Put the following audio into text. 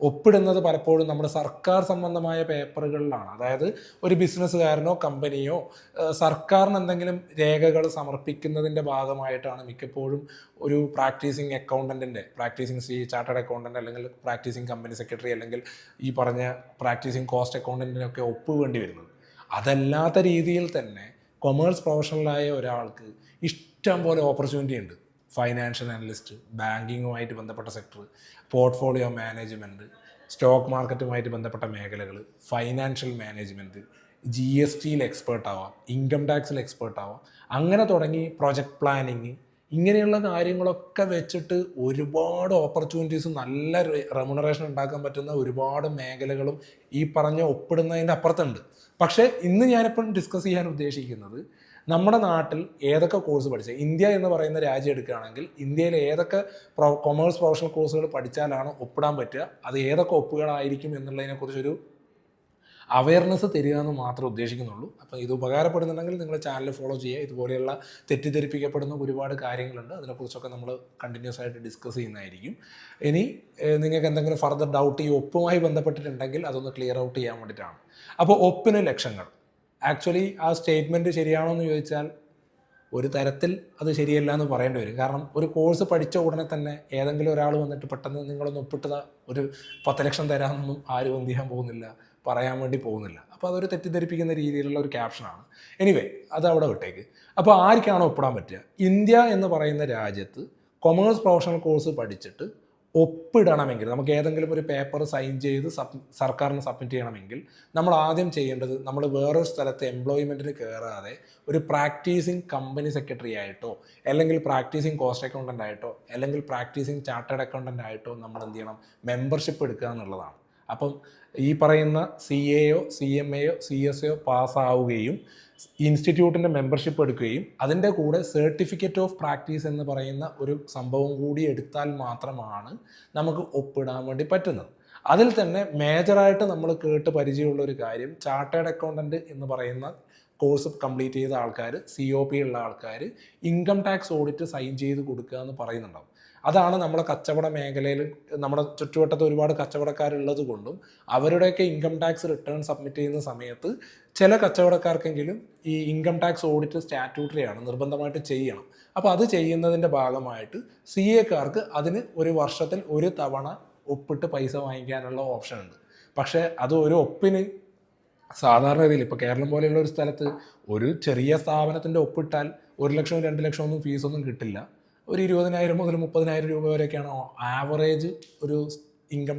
ഒപ്പിടുന്നത് പലപ്പോഴും നമ്മുടെ സർക്കാർ സംബന്ധമായ പേപ്പറുകളിലാണ്. അതായത് ഒരു ബിസിനസ്സുകാരനോ കമ്പനിയോ സർക്കാരിന് എന്തെങ്കിലും രേഖകൾ സമർപ്പിക്കുന്നതിൻ്റെ ഭാഗമായിട്ടാണ് മിക്കപ്പോഴും ഒരു പ്രാക്ടീസിങ് അക്കൗണ്ടൻറ്റിൻ്റെ, പ്രാക്ടീസിങ് ചാർട്ടേഡ് അക്കൗണ്ടൻറ്റ് അല്ലെങ്കിൽ പ്രാക്ടീസിങ് കമ്പനി സെക്രട്ടറി അല്ലെങ്കിൽ ഈ പറഞ്ഞ പ്രാക്ടീസിങ് കോസ്റ്റ് അക്കൗണ്ടൻറ്റിനൊക്കെ ഒപ്പ് വേണ്ടി വരുന്നത്. അതല്ലാത്ത രീതിയിൽ തന്നെ കൊമേഴ്സ് പ്രൊഫഷണലായ ഒരാൾക്ക് ഇഷ്ടം പോലെ ഓപ്പർച്യൂണിറ്റി ഉണ്ട്. ഫൈനാൻഷ്യൽ അനലിസ്റ്റ്, ബാങ്കിങ്ങുമായിട്ട് ബന്ധപ്പെട്ട സെക്ടർ, പോർട്ട്ഫോളിയോ മാനേജ്മെൻറ്റ്, സ്റ്റോക്ക് മാർക്കറ്റുമായിട്ട് ബന്ധപ്പെട്ട മേഖലകൾ, ഫൈനാൻഷ്യൽ മാനേജ്മെൻറ്റ്, GSTയിൽ എക്സ്പേർട്ട് ആവാം, ഇൻകം ടാക്സിൽ എക്സ്പേർട്ട് ആവാം, അങ്ങനെ തുടങ്ങി പ്രൊജക്ട് പ്ലാനിങ്, ഇങ്ങനെയുള്ള കാര്യങ്ങളൊക്കെ വെച്ചിട്ട് ഒരുപാട് ഓപ്പർച്യൂണിറ്റീസും നല്ല റെമ്യൂണറേഷൻ ഉണ്ടാക്കാൻ പറ്റുന്ന ഒരുപാട് മേഖലകളും ഈ പറഞ്ഞ ഒപ്പിടുന്നതിൻ്റെ അപ്പുറത്തുണ്ട്. പക്ഷേ ഇന്ന് ഞാനിപ്പം ഡിസ്കസ് ചെയ്യാൻ ഉദ്ദേശിക്കുന്നത് നമ്മുടെ നാട്ടിൽ ഏതൊക്കെ കോഴ്സ് പഠിച്ചാൽ, ഇന്ത്യ എന്ന് പറയുന്ന രാജ്യം എടുക്കുകയാണെങ്കിൽ ഇന്ത്യയിൽ ഏതൊക്കെ കൊമേഴ്സ് പ്രൊഫഷണൽ കോഴ്സുകൾ പഠിച്ചാലാണ് ഒപ്പിടാൻ പറ്റുക, അത് ഏതൊക്കെ ഒപ്പുകളായിരിക്കും എന്നുള്ളതിനെക്കുറിച്ചൊരു അവയർനെസ് തരിക എന്ന് മാത്രമേ ഉദ്ദേശിക്കുന്നുള്ളൂ. അപ്പോൾ ഇത് ഉപകാരപ്പെടുന്നുണ്ടെങ്കിൽ നിങ്ങൾ ചാനൽ ഫോളോ ചെയ്യുക. ഇതുപോലെയുള്ള തെറ്റിദ്ധരിപ്പിക്കപ്പെടുന്ന ഒരുപാട് കാര്യങ്ങളുണ്ട്, അതിനെക്കുറിച്ചൊക്കെ നമ്മൾ കണ്ടിന്യൂസ് ആയിട്ട് ഡിസ്കസ് ചെയ്യുന്നതായിരിക്കും. ഇനി നിങ്ങൾക്ക് എന്തെങ്കിലും ഫർദർ ഡൗട്ട് ഈ ഒപ്പുമായി ബന്ധപ്പെട്ടിട്ടുണ്ടെങ്കിൽ അതൊന്ന് ക്ലിയർ ഔട്ട് ചെയ്യാൻ വേണ്ടിയിട്ടാണ്. അപ്പോൾ ഒപ്പിന് ലക്ഷ്യങ്ങൾ, ആക്ച്വലി ആ സ്റ്റേറ്റ്മെൻറ്റ് ശരിയാണോ എന്ന് ചോദിച്ചാൽ ഒരു തരത്തിൽ അത് ശരിയല്ല എന്ന് പറയേണ്ടി വരും. കാരണം ഒരു കോഴ്സ് പഠിച്ച ഉടനെ തന്നെ ഏതെങ്കിലും ഒരാൾ വന്നിട്ട് പെട്ടെന്ന് നിങ്ങളൊന്ന് ഒപ്പിട്ടതാ ഒരു 10 ലക്ഷം തരാമെന്നൊന്നും ആരും എന്ത് ചെയ്യാൻ പോകുന്നില്ല, പറയാൻ വേണ്ടി പോകുന്നില്ല. അപ്പോൾ അതൊരു തെറ്റിദ്ധരിപ്പിക്കുന്ന രീതിയിലുള്ള ഒരു ക്യാപ്ഷനാണ്. എനിവേ, അത് അവിടെ വിട്ടേക്ക്. അപ്പോൾ ആർക്കാണ് ഒപ്പിടാൻ പറ്റുക? ഇന്ത്യ എന്ന് പറയുന്ന രാജ്യത്ത് കൊമേഴ്സ് പ്രൊഫഷണൽ കോഴ്സ് പഠിച്ചിട്ട് ഒപ്പിടണമെങ്കിൽ, നമുക്ക് ഏതെങ്കിലും ഒരു പേപ്പർ സൈൻ ചെയ്ത് സർക്കാരിന് സബ്മിറ്റ് ചെയ്യണമെങ്കിൽ നമ്മൾ ആദ്യം ചെയ്യേണ്ടത്, നമ്മൾ വേറൊരു സ്ഥലത്ത് എംപ്ലോയ്മെൻറ്റിന് കയറാതെ ഒരു പ്രാക്ടീസിങ് കമ്പനി സെക്രട്ടറി ആയിട്ടോ അല്ലെങ്കിൽ പ്രാക്ടീസിങ് കോസ്റ്റ് അക്കൗണ്ടൻ്റ് ആയിട്ടോ അല്ലെങ്കിൽ പ്രാക്ടീസിങ് ചാർട്ടേഡ് അക്കൗണ്ടൻ്റ് ആയിട്ടോ നമ്മൾ എന്ത് ചെയ്യണം, മെമ്പർഷിപ്പ് എടുക്കുക എന്നുള്ളതാണ്. അപ്പം ഈ പറയുന്ന CAയോ CMAയോ CSO പാസ്സാവുകയും ഇൻസ്റ്റിറ്റ്യൂട്ടിൻ്റെ മെമ്പർഷിപ്പ് എടുക്കുകയും അതിൻ്റെ കൂടെ സർട്ടിഫിക്കറ്റ് ഓഫ് പ്രാക്ടീസ് എന്ന് പറയുന്ന ഒരു സംഭവം കൂടി എടുത്താൽ മാത്രമാണ് നമുക്ക് ഒപ്പിടാൻ വേണ്ടി പറ്റുന്നത്. അതിൽ തന്നെ മേജറായിട്ട് നമ്മൾ കേട്ട് പരിചയമുള്ള ഒരു കാര്യം, ചാർട്ടേഡ് അക്കൗണ്ടൻറ്റ് എന്ന് പറയുന്ന കോഴ്സ് കംപ്ലീറ്റ് ചെയ്ത ആൾക്കാർ, COP ഉള്ള ആൾക്കാർ ഇൻകം ടാക്സ് ഓഡിറ്റ് സൈൻ ചെയ്ത് കൊടുക്കുക എന്ന് പറയുന്നുണ്ടാവും. അതാണ് നമ്മളെ കച്ചവട മേഖലയിൽ, നമ്മുടെ ചുറ്റുവട്ടത്ത് ഒരുപാട് കച്ചവടക്കാരുള്ളത് കൊണ്ടും അവരുടെയൊക്കെ ഇൻകം ടാക്സ് റിട്ടേൺ സബ്മിറ്റ് ചെയ്യുന്ന സമയത്ത് ചില കച്ചവടക്കാർക്കെങ്കിലും ഈ ഇൻകം ടാക്സ് ഓഡിറ്റ് സ്റ്റാറ്റ്യൂട്ടറിയാണ്, നിർബന്ധമായിട്ട് ചെയ്യണം. അപ്പോൾ അത് ചെയ്യുന്നതിൻ്റെ ഭാഗമായിട്ട് CAക്കാർക്ക് അതിന് ഒരു വർഷത്തിൽ ഒരു തവണ ഒപ്പിട്ട് പൈസ വാങ്ങിക്കാനുള്ള ഓപ്ഷൻ ഉണ്ട്. പക്ഷേ അത് ഒരു ഒപ്പിന് സാധാരണ രീതിയിൽ ഇപ്പോൾ കേരളം പോലെയുള്ള ഒരു സ്ഥലത്ത് ഒരു ചെറിയ സ്ഥാപനത്തിൻ്റെ ഒപ്പിട്ടാൽ 1 ലക്ഷം 2 ലക്ഷം ഒന്നും ഫീസൊന്നും കിട്ടില്ല. ഒരു 20,000 മുതൽ 30,000 രൂപ വരെയൊക്കെയാണ് ആവറേജ് ഒരു ഇൻകം